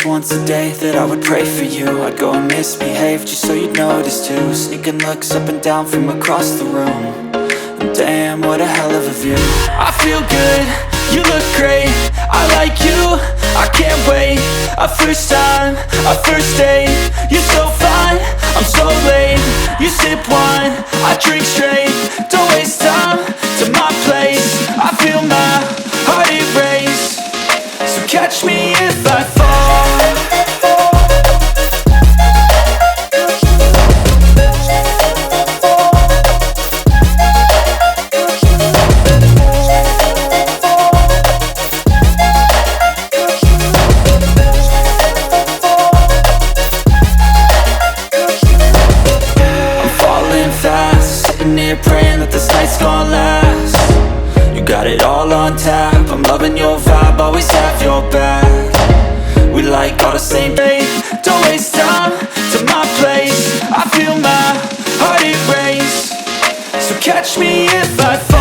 once a day that I would pray for you. I'd go and misbehave just so you'd notice too. Sneaking looks up and down from across the room. And damn, what a hell of a view. I feel good, you look great, I like you, I can't wait. A first time, a first date, you're so fine, I'm so late. You sip wine, I drink straight. Don't waste time to my place. I feel my heart erase. So catch me if I fall. Praying that this night's gonna last. You got it all on tap, I'm loving your vibe, always have your back. We like all the same thing, don't waste time to my place. I feel my heart erase. So catch me if I fall.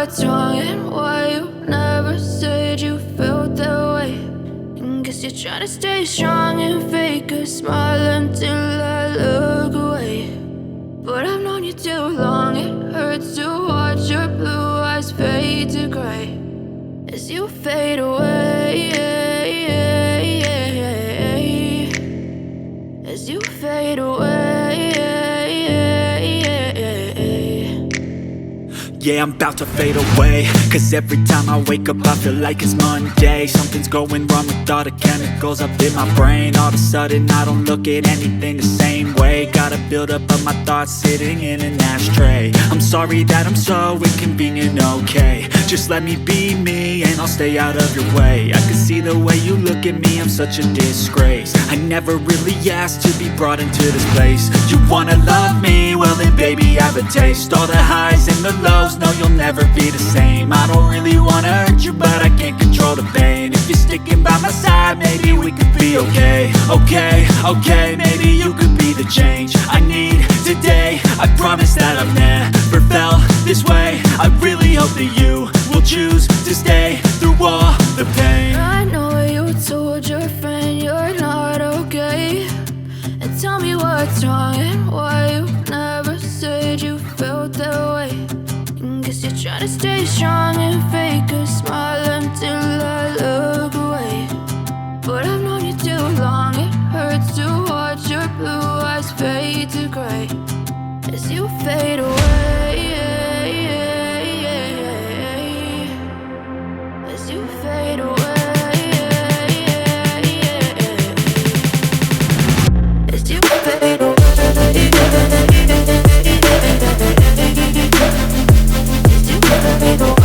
what's wrong and why you never said you felt that way. And guess you're trying to stay strong and fake a smile until I look away. But I've known you too long, it hurts to watch your blue eyes fade to gray as you fade away, as you fade away. Yeah, I'm about to fade away, cause every time I wake up I feel like it's Monday. Something's going wrong with all the chemicals up in my brain. All of a sudden I don't look at anything the same way. Got a buildup of my thoughts sitting in an ashtray. I'm sorry that I'm so inconvenient, okay. Just let me be me and I'll stay out of your way. I can see the way you look at me, I'm such a disgrace. I never really asked to be brought into this place. You wanna love me? Well then baby I have a taste. All the highs and the lows, no you'll never be the same. I don't really wanna hurt you but I can't control the pain. If you're sticking by my side maybe we could be okay. Okay, maybe you could be the change I need today. I promise that I've never felt this way. I really hope that you will choose to stay through all the pain. I know you told your friend you're not okay, and tell me what's wrong and why you never said you felt that way. And guess you're trying to stay strong and fake a smile until I look away. But I've known you too long, it hurts to watch your blue eyes fade to gray as you fade away, as you fade away, as you fade away. As you fade away.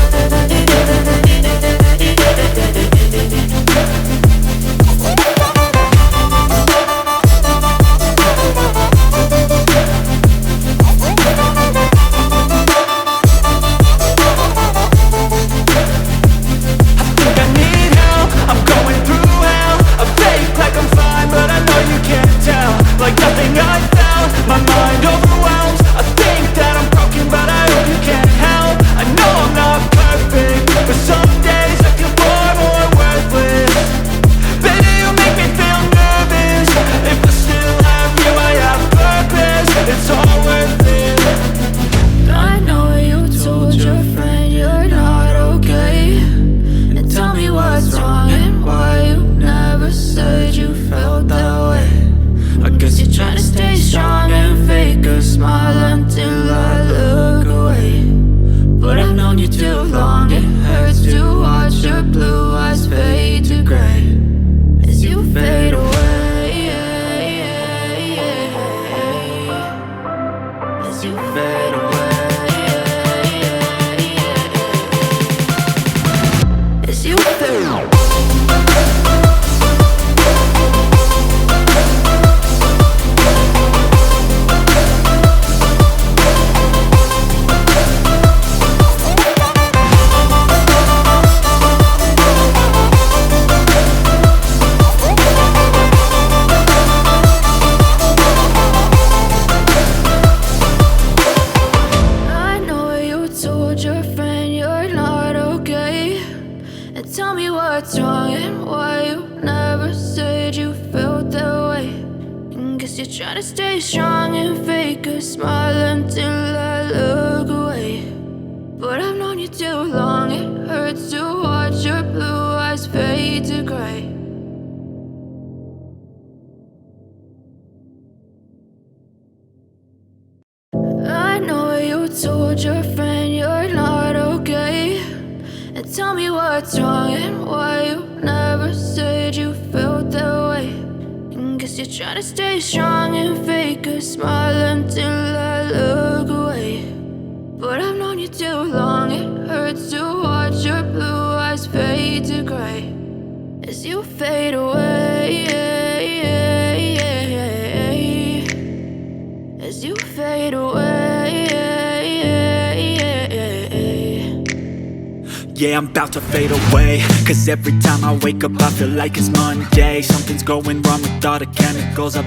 you're trying to stay strong and fake a smile until I look away. But I've known you too long, it hurts to watch your blue eyes fade to gray. I know you told your friend you're not okay, and tell me what's wrong and why you never said you felt that way. And guess you're trying to stay strong and fake a smile until I look away. But I've known you too long, it hurts to watch your blue eyes fade to gray as you fade away, as you fade away. Yeah, I'm about to fade away, cause every time I wake up I feel like it's Monday. Something's going wrong with all the chemicals up